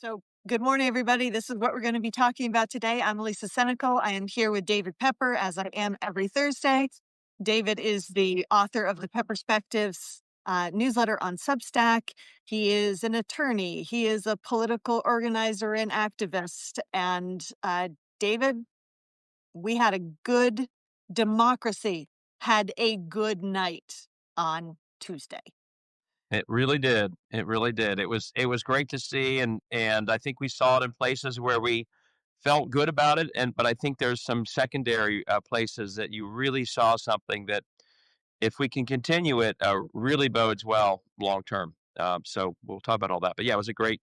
So, good morning, everybody. This is what we're going to be talking about today. I'm Lisa Senecal. I am here with David Pepper, as I am every Thursday. David is the author of the Pepperspectives newsletter on Substack. He is an attorney. He is a political organizer and activist. And David, we had a good democracy, had a good night on Tuesday. It really did. It really did. It was great to see, and I think we saw it in places where we felt good about it, but I think there's some secondary places that you really saw something that, if we can continue it, really bodes well long term. So we'll talk about all that. But yeah, it was a great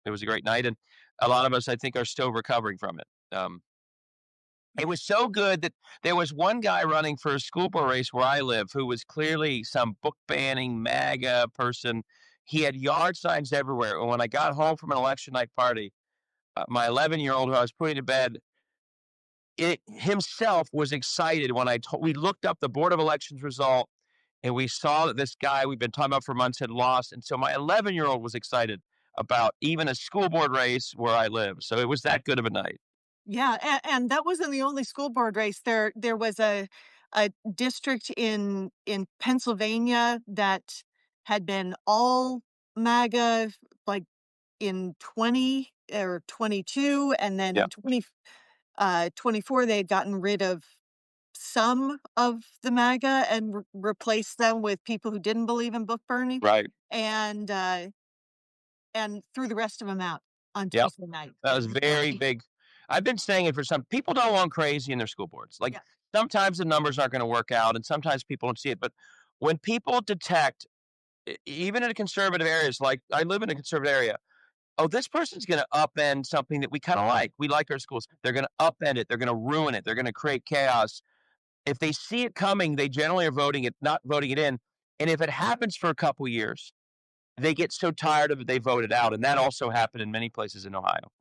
night, and a lot of us, I think, are still recovering from it. It was so good that there was one guy running for a school board race where I live who was clearly some book banning MAGA person. He had yard signs everywhere. And when I got home from an election night party, my 11-year-old who I was putting to bed, it himself was excited when we looked up the Board of Elections result and we saw that this guy we've been talking about for months had lost. And so my 11-year-old was excited about even a school board race where I live. So it was that good of a night. Yeah, and that wasn't the only school board race. There was a district in Pennsylvania that had been all MAGA, like in 20 or 22, and then Yeah. in 24 they had gotten rid of some of the MAGA and replaced them with people who didn't believe in book burning, Right. and threw the rest of them out on Yep. Tuesday night. That It was was very big. I've been saying it for some people don't want crazy in their school boards. Like yeah. sometimes the numbers aren't going to work out and sometimes people don't see it. But when people detect, even in conservative areas, like I live in a conservative area, oh, this person's going to upend something that we kind of like. We like our schools. They're going to upend it. They're going to ruin it. They're going to create chaos. If they see it coming, they generally are not voting it in. And if it happens for a couple years, they get so tired of it, they vote it out. And that also happened in many places in Ohio.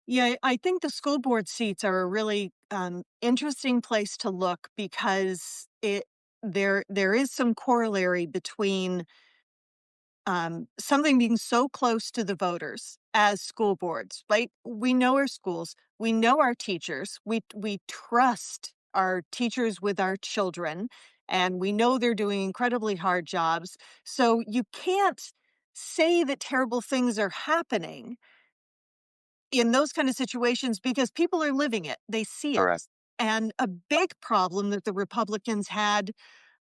Yeah, I think the school board seats are a really interesting place to look because there is some corollary between something being so close to the voters as school boards. Right? We know our schools, we know our teachers, we trust our teachers with our children, and we know they're doing incredibly hard jobs. So you can't say that terrible things are happening in those kind of situations because people are living it. They see it. Correct. And a big problem that the Republicans had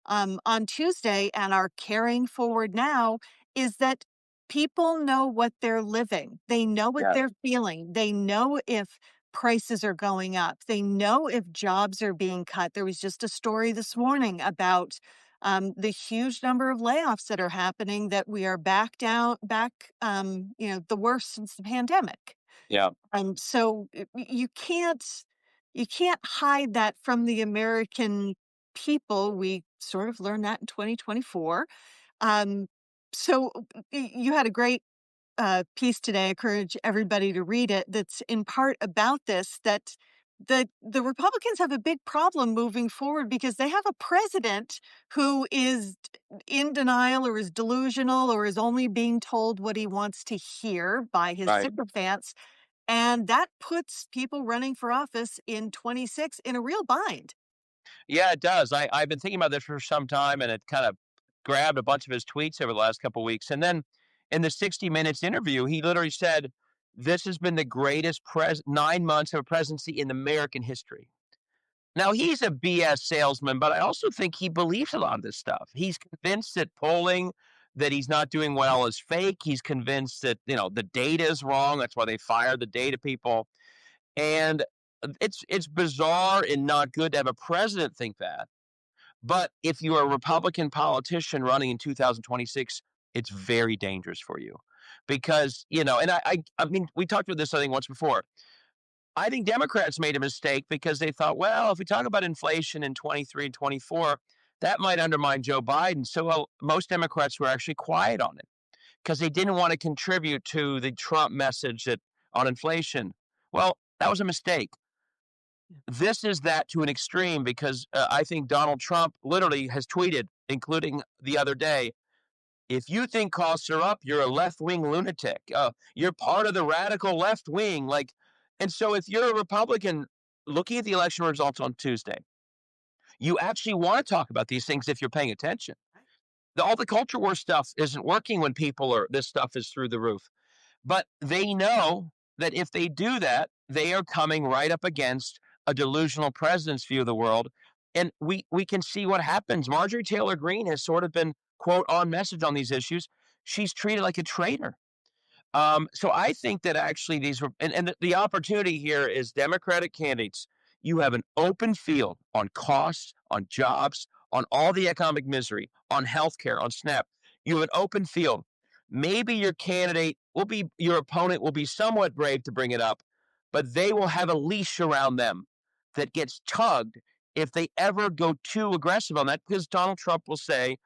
on Tuesday and are carrying forward now is that people know what they're living. They know what Yeah. they're feeling. They know if prices are going up. They know if jobs are being cut. There was just a story this morning about the huge number of layoffs that are happening, that we are the worst since the pandemic. Yeah. So you can't hide that from the American people. We sort of learned that in 2024. Um, you had a great piece today. I encourage everybody to read it. That's in part about this. That the Republicans have a big problem moving forward because they have a president who is in denial or is delusional or is only being told what he wants to hear by his Right. sycophants, and that puts people running for office in 26 in a real bind. Yeah, it does. I've been thinking about this for some time, and it kind of grabbed a bunch of his tweets over the last couple of weeks. And then in the 60 Minutes interview, he literally said, "This has been the greatest 9 months of presidency in American history." Now he's a BS salesman, but I also think he believes a lot of this stuff. He's convinced that polling that he's not doing well is fake. He's convinced that the data is wrong. That's why they fired the data people. And it's bizarre and not good to have a president think that. But if you're a Republican politician running in 2026, it's very dangerous for you because and I mean, we talked about this I think once before. I think Democrats made a mistake because they thought, well, if we talk about inflation in 23 and 24, that might undermine Joe Biden. So most Democrats were actually quiet on it because they didn't want to contribute to the Trump message on inflation. Well, that was a mistake. This is that to an extreme because I think Donald Trump literally has tweeted, including the other day, If you think costs are up, you're a left wing lunatic. You're part of the radical left wing. Like, and so if you're a Republican looking at the election results on Tuesday, you actually want to talk about these things if you're paying attention. All the culture war stuff isn't working when people are, this stuff is through the roof. But they know that if they do that, they are coming right up against a delusional president's view of the world. And we can see what happens. Marjorie Taylor Greene has sort of been, quote, on message on these issues. She's treated like a traitor. So I think that actually these were, and the opportunity here is Democratic candidates. You have an open field on costs, on jobs, on all the economic misery, on healthcare, on SNAP. You have an open field. Maybe your candidate will be, your opponent will be somewhat brave to bring it up, but they will have a leash around them that gets tugged if they ever go too aggressive on that, because Donald Trump will say,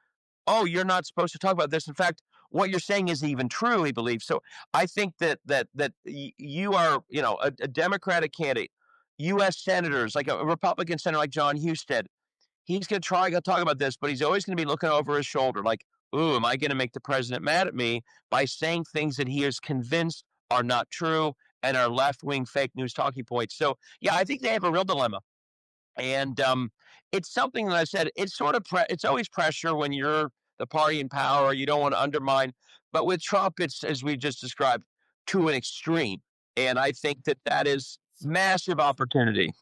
oh, you're not supposed to talk about this. In fact, what you're saying isn't even true, he believes. So I think that you are, a Democratic candidate, U.S. senators, like a Republican senator like John Husted, he's going to try to talk about this, but he's always going to be looking over his shoulder, like, ooh, am I going to make the president mad at me by saying things that he is convinced are not true and are left wing fake news talking points? So yeah, I think they have a real dilemma. And it's something that I said, it's sort of, it's always pressure when you're the party in power. You don't want to undermine. But with Trump, it's, as we just described, to an extreme. And I think that that is massive opportunity.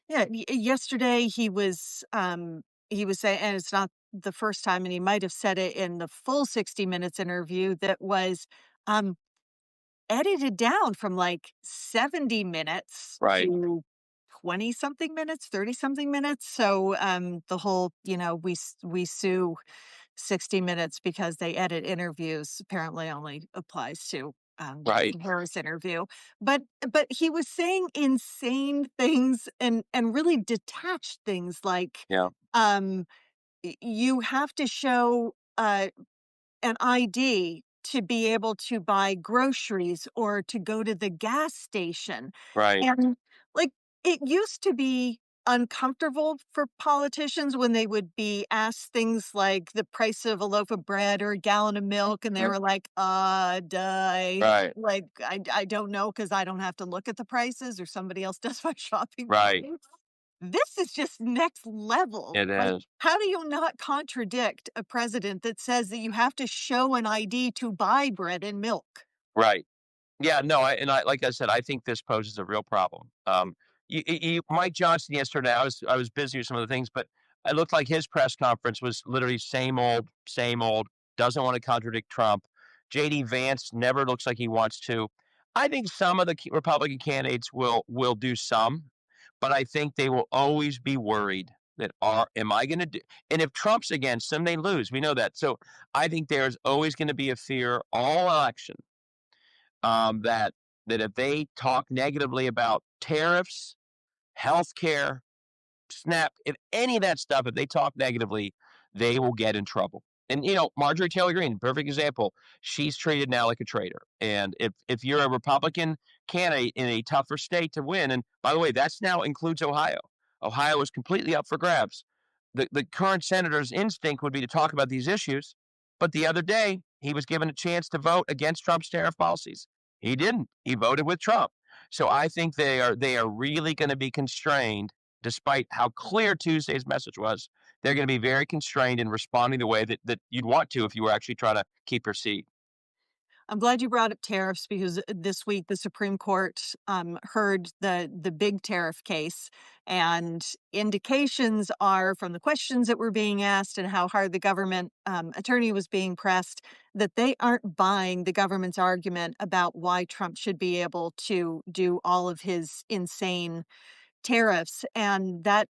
Yeah, yesterday he was saying, and it's not the first time, and he might have said it in the full 60 Minutes interview that was um, edited down from like 70 minutes Right, to 20 something minutes, 30 something minutes. So the whole, we sue 60 Minutes because they edit interviews apparently only applies to right. the Harris interview. But he was saying insane things and really detached things like Yeah, um you have to show an ID to be able to buy groceries or to go to the gas station. right. And like it used to be uncomfortable for politicians when they would be asked things like the price of a loaf of bread or a gallon of milk, and they Mhm. were like, duh. Right, Like, I don't know because I don't have to look at the prices or somebody else does my shopping for right. me. This is just next level. It Like, is. how do you not contradict a president that says that you have to show an ID to buy bread and milk? Right. Yeah, no, like I said, I think this poses a real problem. Mike Johnson yesterday, I was busy with some of the things, but it looked like his press conference was literally same old, doesn't want to contradict Trump. JD Vance never looks like he wants to. I think some of the Republican candidates will do some, but I think they will always be worried that are am I going to do, and if Trump's against them, they lose. We know that. So I think there's always going to be a fear all election, that if they talk negatively about tariffs, healthcare, SNAP, if any of that stuff, if they talk negatively, they will get in trouble. And Marjorie Taylor Greene, perfect example. She's treated now like a traitor. And if you're a Republican candidate in a tougher state to win, and by the way, that's now includes Ohio. Ohio is completely up for grabs. The current senator's instinct would be to talk about these issues, but the other day he was given a chance to vote against Trump's tariff policies. He didn't. He voted with Trump. So I think they are really going to be constrained, despite how clear Tuesday's message was. They're going to be very constrained in responding the way that you'd want to if you were actually trying to keep your seat. I'm glad you brought up tariffs because this week the Supreme Court heard the big tariff case, and indications are from the questions that were being asked and how hard the government attorney was being pressed that they aren't buying the government's argument about why Trump should be able to do all of his insane tariffs, and that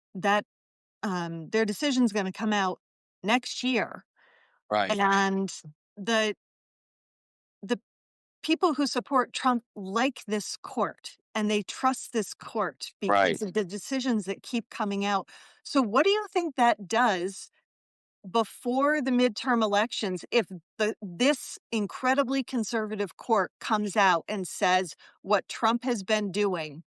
their decision's going to come out next year, Right. and the the people who support Trump like this court and they trust this court because Right. of the decisions that keep coming out. So, what do you think that does before the midterm elections if this incredibly conservative court comes out and says what Trump has been doing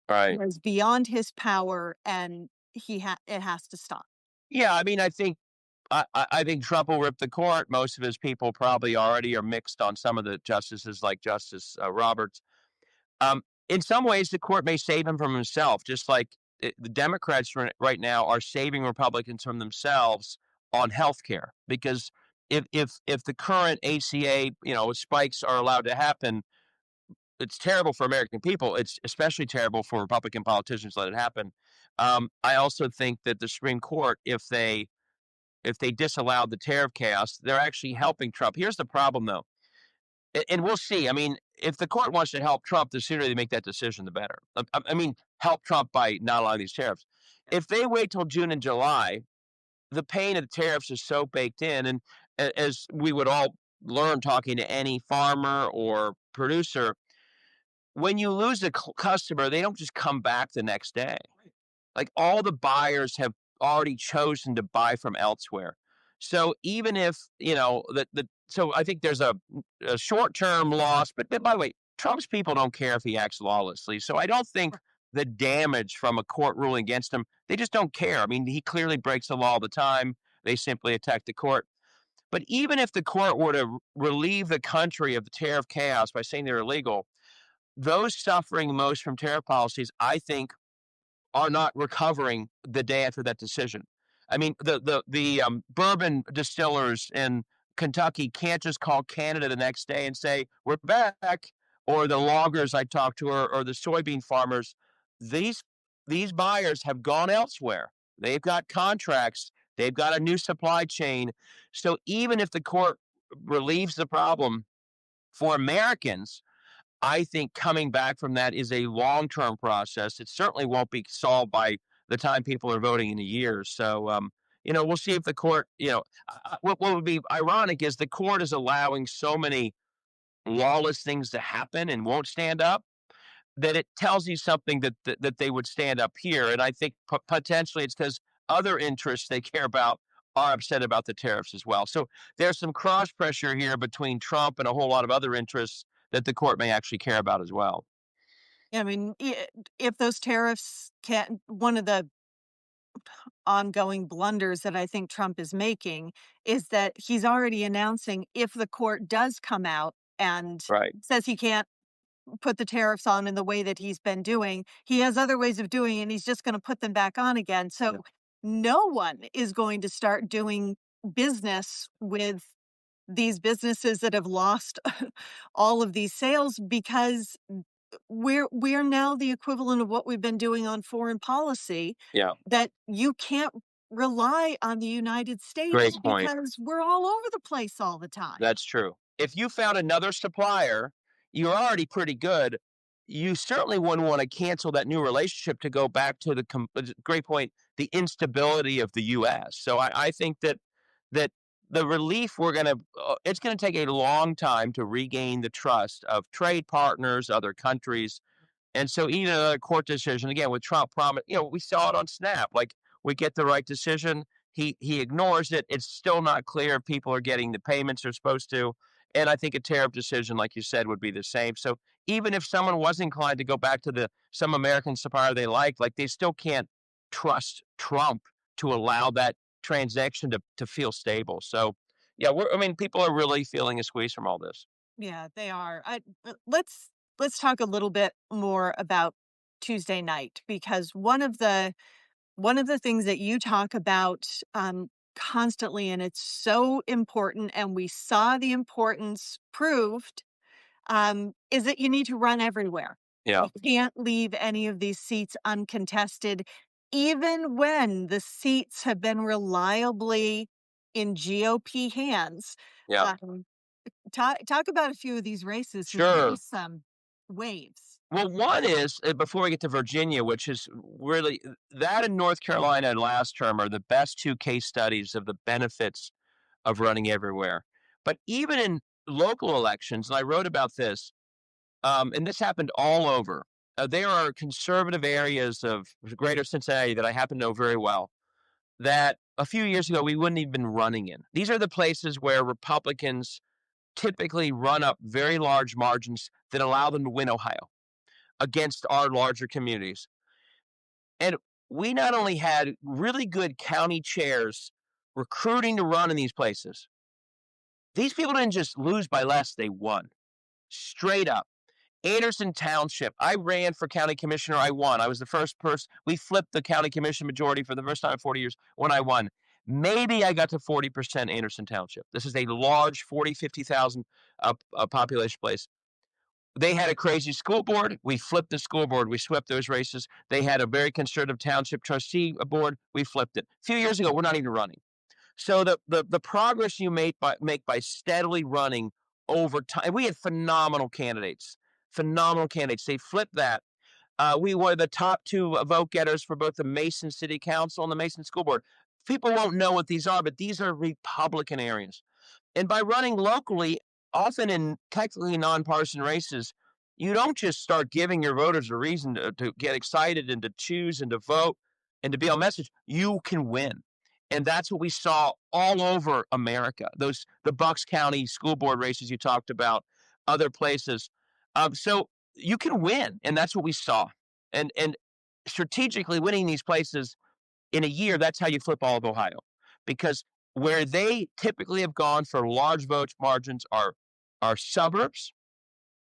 Right. was beyond his power and it has to stop? Yeah. I mean, I think. I think Trump will rip the court. Most of his people probably already are mixed on some of the justices, like Justice Roberts. In some ways, the court may save him from himself, just like the Democrats right now are saving Republicans from themselves on health care. Because if the current ACA spikes are allowed to happen, it's terrible for American people. It's especially terrible for Republican politicians to let it happen. I also think that the Supreme Court, if they disallowed the tariff chaos, they're actually helping Trump. Here's the problem, though, and we'll see. I mean, if the court wants to help Trump, the sooner they make that decision, the better. I mean, help Trump by not allowing these tariffs. If they wait till June and July, the pain of the tariffs is so baked in, and as we would all learn talking to any farmer or producer, when you lose a customer, they don't just come back the next day. Like, all the buyers have already chosen to buy from elsewhere. So even if, so I think there's a short-term loss, but by the way, Trump's people don't care if he acts lawlessly. So I don't think the damage from a court ruling against him, they just don't care. I mean, he clearly breaks the law all the time. They simply attack the court. But even if the court were to relieve the country of the tariff chaos by saying they're illegal, those suffering most from tariff policies, I think, are not recovering the day after that decision. I mean, the bourbon distillers in Kentucky can't just call Canada the next day and say we're back. Or the loggers I talked to, or the soybean farmers. These these buyers have gone elsewhere. They've got contracts. They've got a new supply chain. So even if the court relieves the problem for Americans, I think coming back from that is a long-term process. It certainly won't be solved by the time people are voting in a year. So, we'll see if the court, what would be ironic is the court is allowing so many lawless things to happen and won't stand up, that it tells you something that they would stand up here. And I think potentially it's because other interests they care about are upset about the tariffs as well. So there's some cross pressure here between Trump and a whole lot of other interests that the court may actually care about as well. I mean, if those tariffs can one of the ongoing blunders that I think Trump is making is that he's already announcing if the court does come out and Right. says he can't put the tariffs on in the way that he's been doing, he has other ways of doing it, and he's just gonna put them back on again. Yeah. So no one is going to start doing business with these businesses that have lost all of these sales because we're now the equivalent of what we've been doing on foreign policy, Yeah. that you can't rely on the United States Great point. because we're all over the place all the time. That's true. If you found another supplier, you're already pretty good. You certainly wouldn't want to cancel that new relationship to go back to great point, the instability of the U.S. So I think that the relief it's going to take a long time to regain the trust of trade partners, other countries, and so even another court decision, again, with Trump we saw it on Snap. Like, we get the right decision. He ignores it. It's still not clear if people are getting the payments they're supposed to. And I think a tariff decision, like you said, would be the same. So even if someone was inclined to go back to some American supplier they like they still can't trust Trump to allow that transaction to feel stable. So yeah, people are really feeling a squeeze from all this. Yeah, they are. Let's talk a little bit more about Tuesday night, because one of the things that you talk about constantly, and it's so important, and we saw the importance proved, is that you need to run everywhere. Yeah, You can't leave any of these seats uncontested, even when the seats have been reliably in GOP hands. yeah, Um, talk about a few of these races who've sure. faced some waves. Well, one is before we get to Virginia, which is really that in North Carolina and last term are the best two case studies of the benefits of running everywhere. But even in local elections, and I wrote about this, and this happened all over. There are conservative areas of greater Cincinnati that I happen to know very well that a few years ago we wouldn't even been running in. These are the places where Republicans typically run up very large margins that allow them to win Ohio against our larger communities. And we not only had really good county chairs recruiting to run in these places. These people didn't just lose by less, they won. Straight up. Anderson Township. I ran for county commissioner. I won. I was the first person. We flipped the county commission majority for the first time in 40 years when I won. Maybe I got to 40% Anderson Township. This is a large 40, 50,000 population place. They had a crazy school board. We flipped the school board. We swept those races. They had a very conservative township trustee board. We flipped it. A few years ago, we're not even running. So the progress you make by steadily running over time. We had phenomenal candidates. Phenomenal candidates. They flipped that. We were the top two vote getters for both the Mason City Council and the Mason School Board. People won't know what these are, but these are Republican areas. And by running locally, often in technically nonpartisan races, you don't just start giving your voters a reason to get excited and to choose and to vote and to be on message. You can win. And that's what we saw all over America. The Bucks County school board races you talked about, other places. So you can win, and that's what we saw. And strategically winning these places in a year, that's how you flip all of Ohio, because where they typically have gone for large vote margins are suburbs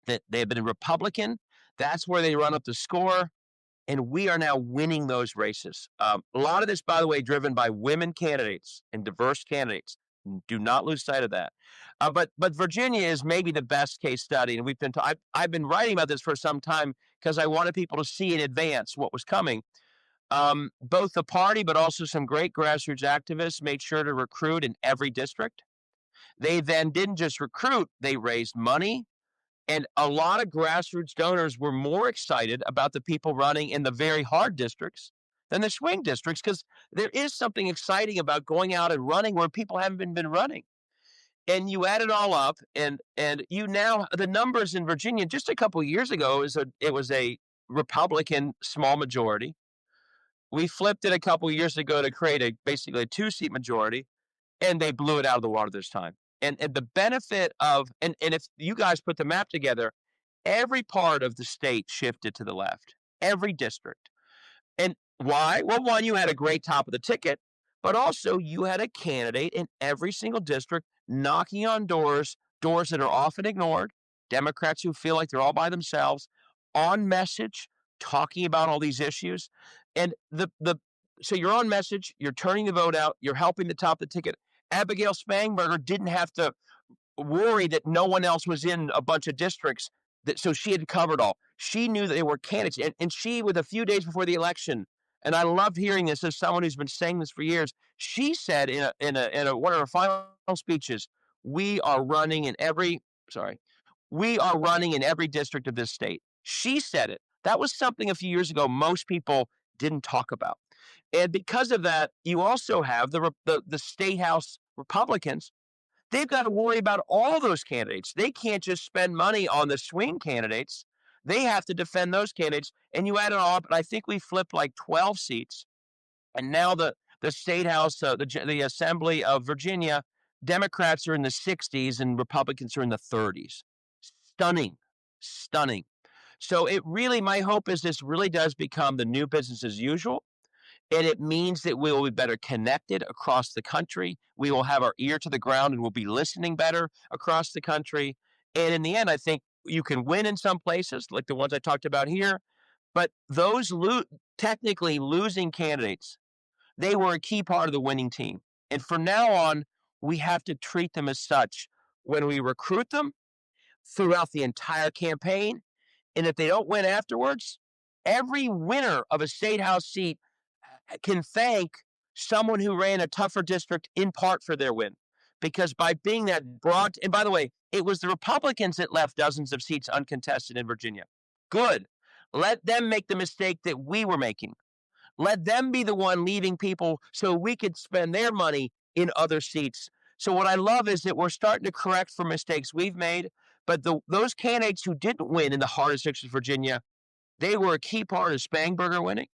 that they have been Republican. That's where they run up the score. And we are now winning those races. A lot of this, by the way, driven by women candidates and diverse candidates. Do not lose sight of that. But Virginia is maybe the best case study, and I've been writing about this for some time because I wanted people to see in advance what was coming. Both the party, but also some great grassroots activists made sure to recruit in every district. They then didn't just recruit; they raised money. And a lot of grassroots donors were more excited about the people running in the very hard districts than the swing districts, because there is something exciting about going out and running where people haven't been running. And you add it all up, and you now the numbers in Virginia just a couple of years ago it was a Republican small majority. We flipped it a couple of years ago to create basically a 2-seat majority, and they blew it out of the water this time. And the benefit of and if you guys put the map together, every part of the state shifted to the left, every district. And why? Well, one, you had a great top of the ticket, but also you had a candidate in every single district knocking on doors that are often ignored, Democrats who feel like they're all by themselves, on message, talking about all these issues. And so you're on message, you're turning the vote out, you're helping the top of the ticket. Abigail Spangberger didn't have to worry that no one else was in a bunch of districts, so she had covered all. She knew that they were candidates, and she, with a few days before the election, and I loved hearing this as someone who's been saying this for years, she said in one of her final speeches, "We are running in every district of this state." She said it. That was something a few years ago most people didn't talk about. And because of that, you also have the state house Republicans. They've got to worry about all those candidates. They can't just spend money on the swing candidates. They have to defend those candidates. And you add it all up, and I think we flipped like 12 seats. And now the state house, the Assembly of Virginia, Democrats are in the 60s and Republicans are in the 30s. Stunning, stunning. So my hope is this really does become the new business as usual. And it means that we will be better connected across the country. We will have our ear to the ground and we'll be listening better across the country. And in the end, I think you can win in some places, like the ones I talked about here. But those technically losing candidates, they were a key part of the winning team. And from now on, we have to treat them as such when we recruit them throughout the entire campaign. And if they don't win afterwards, every winner of a state house seat can thank someone who ran a tougher district in part for their win. Because by being that broad, and by the way, it was the Republicans that left dozens of seats uncontested in Virginia. Good. Let them make the mistake that we were making. Let them be the one leaving people so we could spend their money in other seats. So what I love is that we're starting to correct for mistakes we've made. But those candidates who didn't win in the hardest districts of Virginia, they were a key part of Spangberger winning.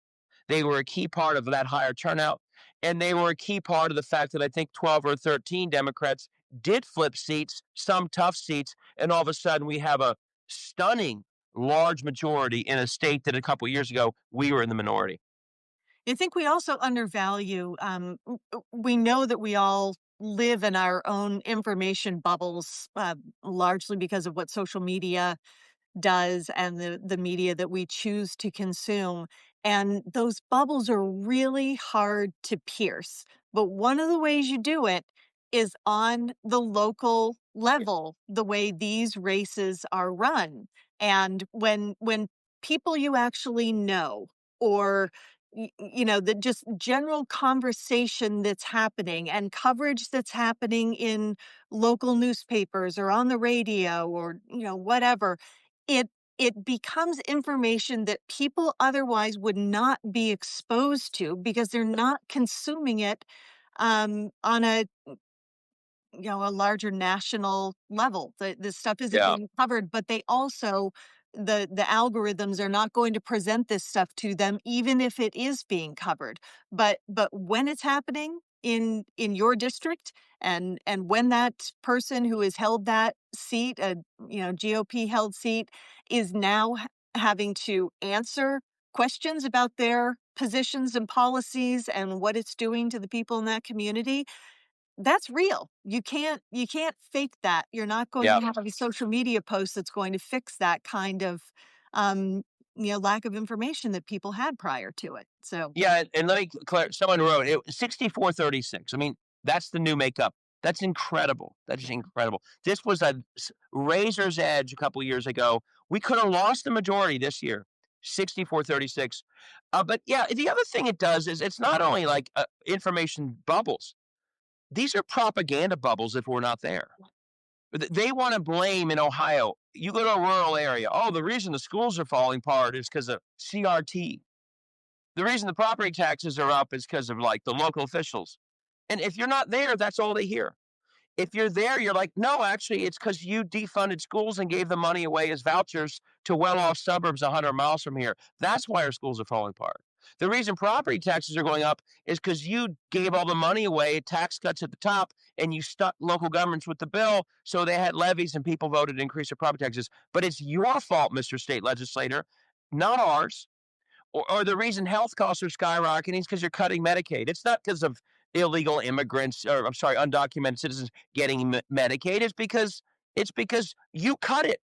They were a key part of that higher turnout. And they were a key part of the fact that I think 12 or 13 Democrats did flip seats, some tough seats. And all of a sudden we have a stunning large majority in a state that a couple of years ago we were in the minority. I think we also undervalue, we know that we all live in our own information bubbles, largely because of what social media does and the media that we choose to consume. And those bubbles are really hard to pierce. But one of the ways you do it is on the local level, the way these races are run. And when people you actually know, or the just general conversation that's happening and coverage that's happening in local newspapers or on the radio, or whatever, it it becomes information that people otherwise would not be exposed to because they're not consuming it, on a larger national level. This stuff isn't Yeah. being covered, but they also, the algorithms are not going to present this stuff to them, even if it is being covered. But when it's happening in your district, and when that person who has held that seat, a GOP held seat, is now having to answer questions about their positions and policies and what it's doing to the people in that community, that's real. You can't fake that. You're not going Yeah. to have a social media post that's going to fix that kind of, um, lack of information that people had prior to it. So, Yeah, and let me clear. Someone wrote it 64-36. I mean, that's the new makeup. That's incredible. That is incredible. This was a razor's edge a couple years ago. We could have lost the majority this year, 64-36. But yeah, the other thing it does is it's not only like information bubbles. These are propaganda bubbles if we're not there. They want to blame in Ohio. You go to a rural area. Oh, the reason the schools are falling apart is because of CRT. The reason the property taxes are up is because of like the local officials. And if you're not there, that's all they hear. If you're there, you're like, no, actually, it's because you defunded schools and gave the money away as vouchers to well off suburbs 100 miles from here. That's why our schools are falling apart. The reason property taxes are going up is because you gave all the money away, tax cuts at the top, and you stuck local governments with the bill. So they had levies and people voted to increase their property taxes. But it's your fault, Mr. State Legislator, not ours. Or the reason health costs are skyrocketing is because you're cutting Medicaid. It's not because of illegal immigrants, or I'm sorry, undocumented citizens getting Medicaid. It's because you cut it.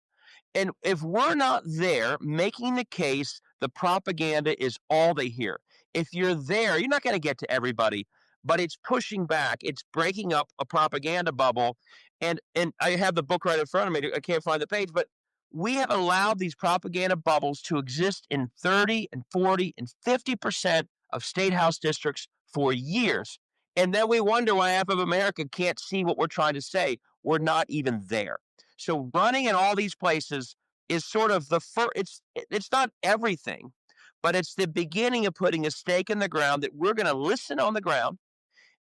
And if we're not there making the case, the propaganda is all they hear. If you're there, you're not going to get to everybody, but it's pushing back. It's breaking up a propaganda bubble. And I have the book right in front of me. I can't find the page, but we have allowed these propaganda bubbles to exist in 30 and 40 and 50% of state house districts for years. And then we wonder why half of America can't see what we're trying to say. We're not even there. So running in all these places is sort of the first. It's not everything, but it's the beginning of putting a stake in the ground that we're going to listen on the ground.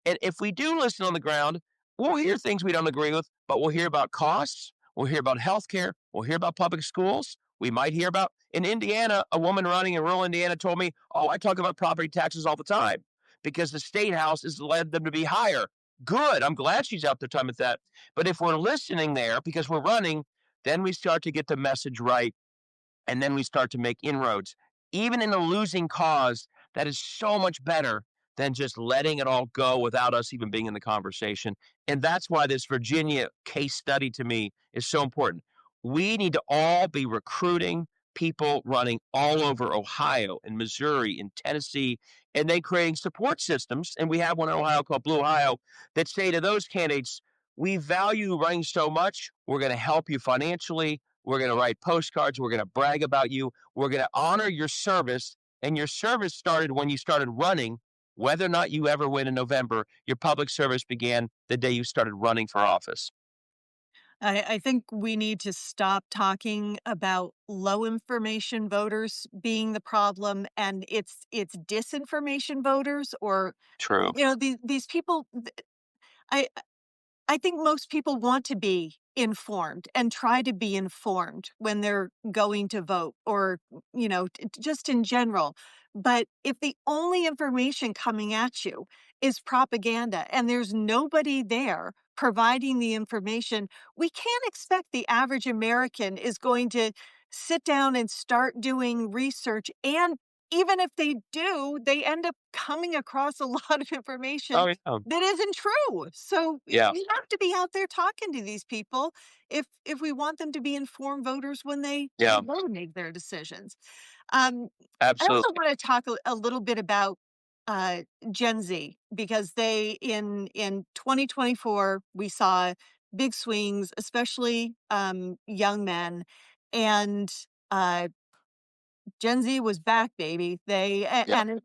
And if we do listen on the ground, we'll hear things we don't agree with, but we'll hear about costs. We'll hear about healthcare. We'll hear about public schools. We might hear about in Indiana, a woman running in rural Indiana told me, "Oh, I talk about property taxes all the time because the state house has led them to be higher." Good. I'm glad she's out there talking about that. But if we're listening there because we're running, then we start to get the message right, and then we start to make inroads. Even in a losing cause, that is so much better than just letting it all go without us even being in the conversation. And that's why this Virginia case study to me is so important. We need to all be recruiting people running all over Ohio and Missouri and Tennessee, and then creating support systems. And we have one in Ohio called Blue Ohio that say to those candidates, we value running so much, we're going to help you financially. We're going to write postcards. We're going to brag about you. We're going to honor your service. And your service started when you started running. Whether or not you ever win in November, your public service began the day you started running for office. I think we need to stop talking about low information voters being the problem, and it's disinformation voters, or True. these people. I I think most people want to be informed and try to be informed when they're going to vote, or, just in general. But if the only information coming at you is propaganda and there's nobody there providing the information, we can't expect the average American is going to sit down and start doing research and even if they do, they end up coming across a lot of information Oh, yeah. that isn't true. So Yeah. we have to be out there talking to these people if we want them to be informed voters when they Yeah. go to make their decisions. Um, I also Absolutely. want to talk a little bit about uh, Gen Z because they in 2024 we saw big swings, especially young men, and uh, Gen Z was back, baby. Yeah. And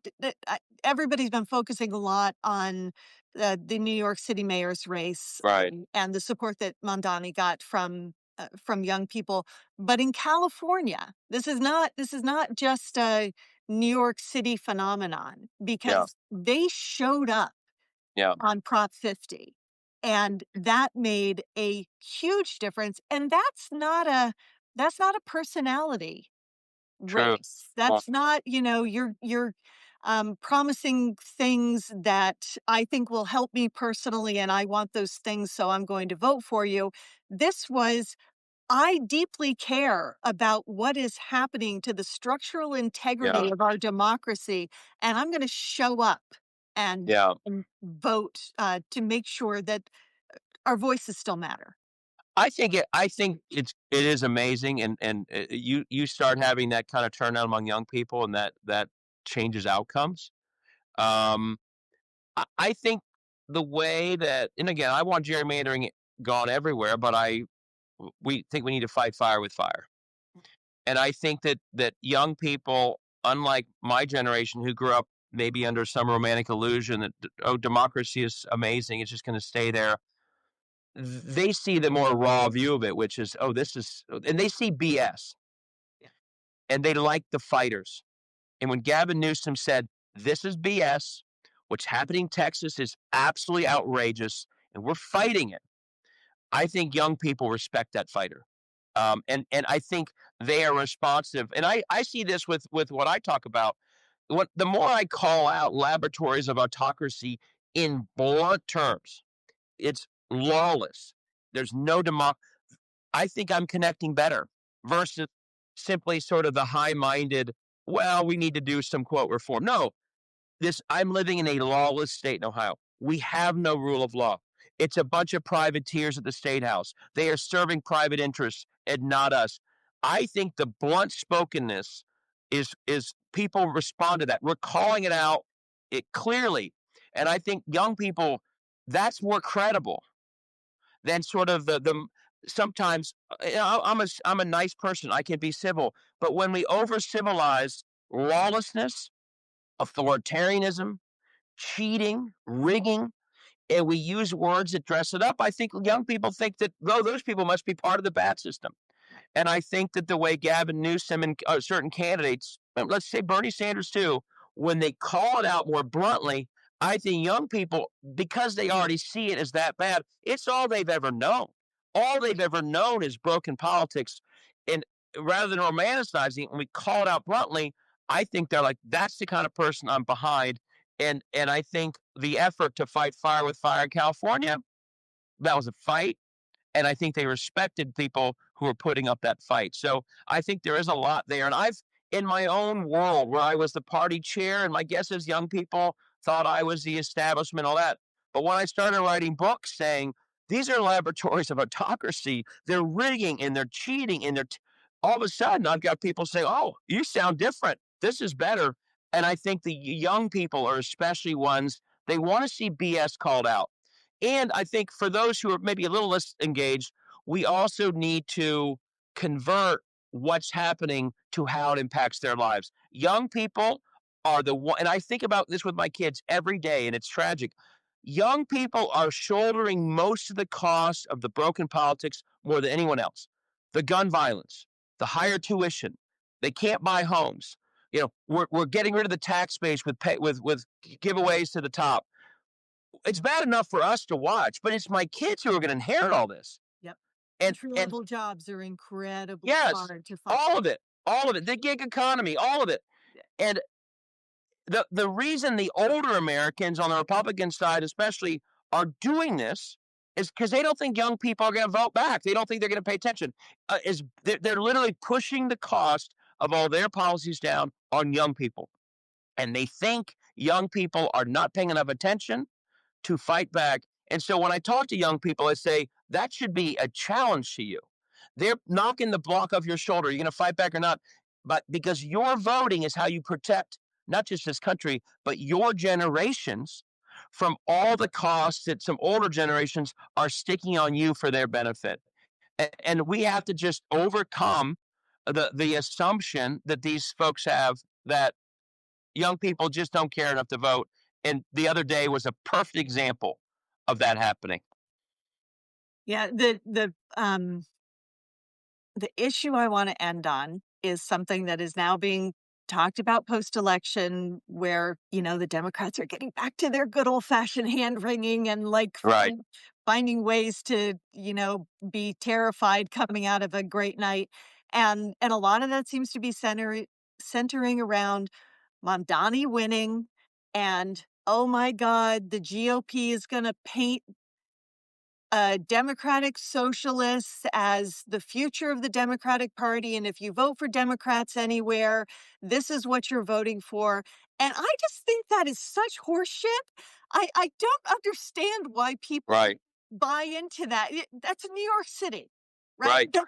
everybody's been focusing a lot on the New York City mayor's race, Right. and the support that Mondani got from young people. But in California, this is not just a New York City phenomenon Yeah. because they showed up Yeah. on Prop 50, and that made a huge difference. And that's not a personality True. race. Uh, That's not, you're promising things that I think will help me personally, and I want those things, so I'm going to vote for you. This was, I deeply care about what is happening to the structural integrity yeah. of our democracy, and I'm going to show up and, Yeah. and vote to make sure that our voices still matter. I think it is amazing, and you start having that kind of turnout among young people, and that changes outcomes. Um, I think the way that, and again, I want gerrymandering gone everywhere, but we think we need to fight fire with fire. And I think that young people, unlike my generation who grew up maybe under some romantic illusion that, oh, democracy is amazing, it's just going to stay there. They see the more raw view of it, which is, oh, this is, and they see BS, Yeah. and they like the fighters. And when Gavin Newsom said, this is BS, what's happening in Texas is absolutely outrageous, and we're fighting it, I think young people respect that fighter. And I think they are responsive. And I see this with what I talk about. The more I call out laboratories of autocracy in blunt terms, it's lawless. There's no I think I'm connecting better versus simply sort of the high-minded, well, we need to do some quote reform. No, this I'm living in a lawless state in Ohio. We have no rule of law. It's a bunch of privateers at the state house. They are serving private interests and not us. I think the blunt spokenness is people respond to that. We're calling it out it clearly. And I think young people, that's more credible than sort of the sometimes I'm a nice person. I can be civil. But when we over civilize lawlessness, authoritarianism, cheating, rigging, and we use words that dress it up, I think young people think that, oh, those people must be part of the bad system. Right. And I think that the way Gavin Newsom and certain candidates, let's say Bernie Sanders too, when they call it out more bluntly, I think young people, because they already see it as that bad, it's all they've ever known. All they've ever known is broken politics. And rather than romanticizing it, when we call it out bluntly, I think they're like, that's the kind of person I'm behind. And I think the effort to fight fire with fire in California, that was a fight, and I think they respected people who were putting up that fight. So I think there is a lot there. And I've, in my own world where I was the party chair, and my guess is young people thought I was the establishment, all that. But when I started writing books saying these are laboratories of autocracy, they're rigging and they're cheating and all of a sudden I've got people saying, oh, you sound different. This is better. And I think the young people are especially ones, they want to see BS called out. And I think for those who are maybe a little less engaged, we also need to convert what's happening to how it impacts their lives. Young people are the one, and I think about this with my kids every day, and it's tragic. Young people are shouldering most of the cost of the broken politics more than anyone else. The gun violence, the higher tuition, they can't buy homes. We're getting rid of the tax base with giveaways to the top. It's bad enough for us to watch, but it's my kids who are gonna inherit all this. Yep. And Entry-level jobs are incredibly yes, hard to find. all of it, the gig economy, all of it. Yeah. And the reason the older Americans on the Republican side especially are doing this is because they don't think young people are gonna vote back. They don't think they're gonna pay attention. Is they're literally pushing the cost of all their policies down on young people. And they think young people are not paying enough attention to fight back. And so when I talk to young people, I say that should be a challenge to you. They're knocking the block off your shoulder. Are you going to fight back or not? But because your voting is how you protect not just this country, but your generations from all the costs that some older generations are sticking on you for their benefit. And we have to just overcome the assumption that these folks have that young people just don't care enough to vote. And the other day was a perfect example of that happening. Yeah, the issue I wanna end on is something that is now being talked about post-election where, the Democrats are getting back to their good old-fashioned hand-wringing and, like, Right, finding ways to, be terrified coming out of a great night, and a lot of that seems to be centering around Mamdani winning and, "Oh my god, the GOP is gonna paint Democratic socialists as the future of the Democratic Party, and if you vote for Democrats anywhere, this is what you're voting for." And I just think that is such horseshit. I don't understand why people right, buy into that. That's New York City, right? right,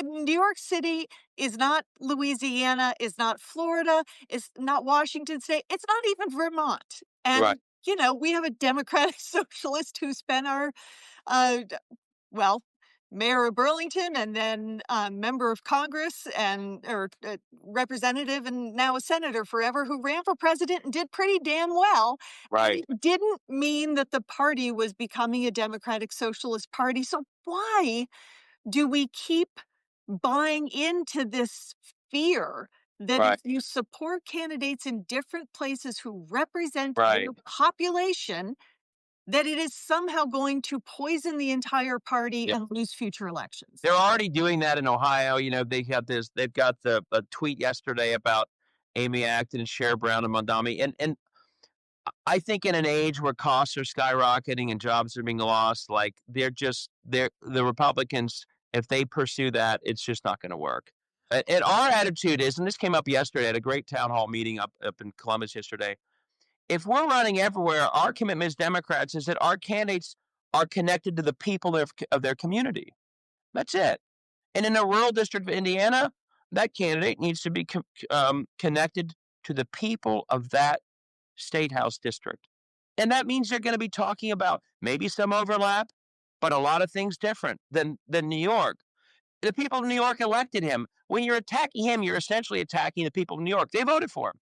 New York City is not Louisiana, is not Florida, is not Washington State. It's not even Vermont. right. And we have a Democratic socialist who spent our d well, mayor of Burlington and then, member of Congress and or, representative and now a senator forever who ran for president and did pretty damn well, and Right, it didn't mean that the party was becoming a democratic socialist party, so why do we keep buying into this fear that if right, you support candidates in different places who represent right. your population, that it is somehow going to poison the entire party Yep. and lose future elections? They're already doing that in Ohio. They've got a tweet yesterday about Amy Acton and Sher Brown and Mondami. And I think in an age where costs are skyrocketing and jobs are being lost, like they're the Republicans, if they pursue that, it's just not going to work. And our attitude is, and this came up yesterday at a great town hall meeting up in Columbus yesterday. If we're running everywhere, our commitment as Democrats is that our candidates are connected to the people of their community. That's it. And in a rural district of Indiana, that candidate needs to be connected to the people of that state house district. And that means they're going to be talking about maybe some overlap, but a lot of things different than New York. The people of New York elected him. When you're attacking him, you're essentially attacking the people of New York. They voted for him.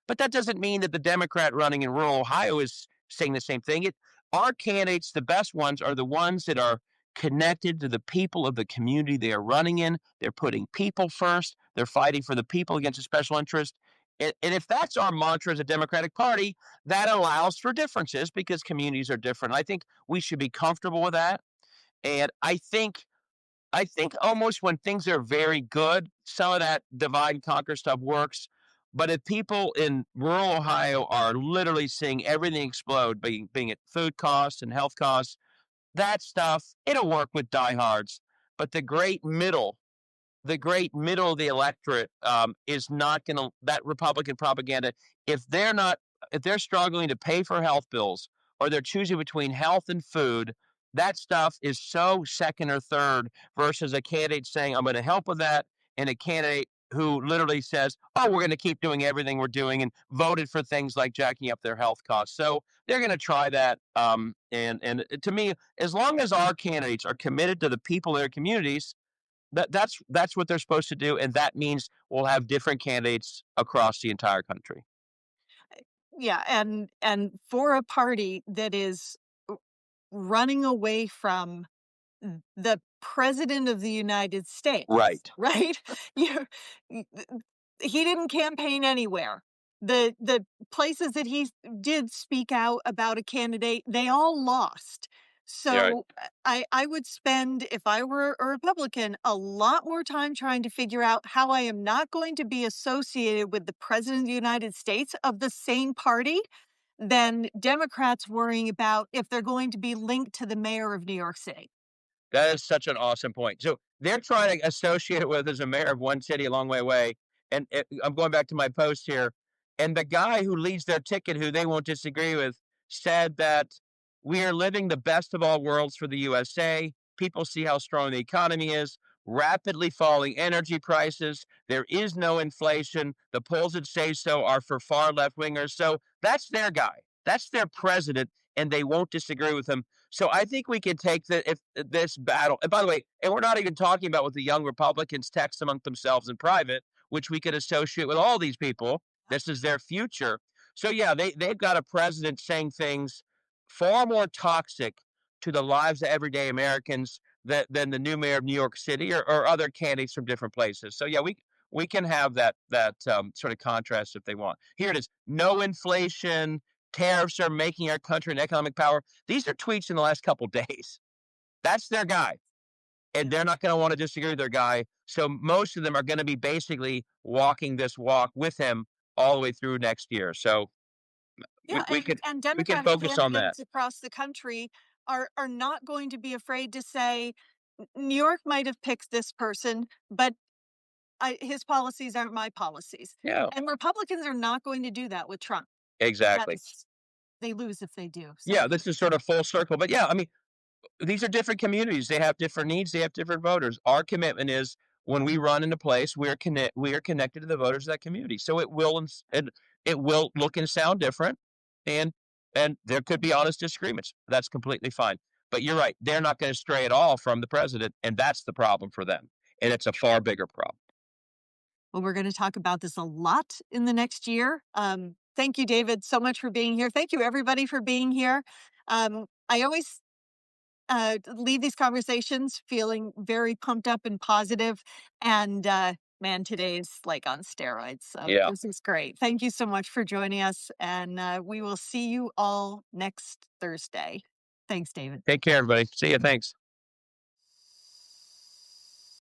But that doesn't mean that the Democrat running in rural Ohio is saying the same thing. Our candidates, the best ones, are the ones that are connected to the people of the community they are running in. They're putting people first. They're fighting for the people against a special interest. And if that's our mantra as a Democratic Party, that allows for differences because communities are different. I think we should be comfortable with that. And I think almost when things are very good, some of that divide and conquer stuff works. But if people in rural Ohio are literally seeing everything explode, being it food costs and health costs, that stuff, it'll work with diehards. But the great middle of the electorate is not going to that Republican propaganda. If they're not, if they're struggling to pay for health bills or they're choosing between health and food, that stuff is so second or third versus a candidate saying, "I'm going to help with that," and a candidate who literally says, "Oh, we're going to keep doing everything we're doing," and voted for things like jacking up their health costs. So they're going to try that. And to me, as long as our candidates are committed to the people of their communities, that's what they're supposed to do, and that means we'll have different candidates across the entire country. Yeah, and for a party that is running away from the president of the United States, Right. right? You y th he didn't campaign anywhere. The places that he did speak out about a candidate, they all lost. Yeah, right. So, I would spend, if I were a Republican, a lot more time trying to figure out how I am not going to be associated with the president of the United States of the same party than Democrats worrying about if they're going to be linked to the mayor of New York City. That is such an awesome point. So they're trying to associate it with as a mayor of one city a long way away. and I'm going back to my post here, and the guy who leads their ticket, who they won't disagree with, said that we are living the best of all worlds for the USA. People see how strong the economy is, rapidly falling energy prices. There is no inflation. The polls that say so are for far left wingers. So that's their guy. That's their president, and they won't disagree with him. So I think we can take this battle. And by the way, and we're not even talking about what the young Republicans text among themselves in private, which we could associate with all these people. This is their future. So yeah, they've got a president saying things far more toxic to the lives of everyday Americans than the new mayor of New York City or other candidates from different places. So yeah, we can have that sort of contrast if they want. Here it is: no inflation, tariffs are making our country an economic power. These are tweets in the last couple days. That's their guy, and they're not going to want to disagree with their guy. So most of them are going to be basically walking this walk with him all the way through next year. So we, Yeah, we could and we can Democratic focus on that. candidates across the country are not going to be afraid to say, New York might have picked this person, but his policies aren't my policies." Yeah, And Republicans are not going to do that with Trump. exactly. That's they lose if they do. So Yeah, this is sort of full circle. But yeah, I mean, these are different communities. They have different needs. They have different voters. Our commitment is when we run into place, we are connected to the voters of that community. So it will look and sound different, and there could be honest disagreements. That's completely fine. But you're right; they're not going to stray at all from the president, and that's the problem for them. And it's a far bigger problem. well, we're going to talk about this a lot in the next year. Thank you, David, so much for being here. Thank you, everybody, for being here. I always leave these conversations feeling very pumped up and positive, and man, today's like on steroids. So Yeah. this is great. Thank you so much for joining us, and we will see you all next Thursday. Thanks, David. Take care, everybody. See you. Thanks.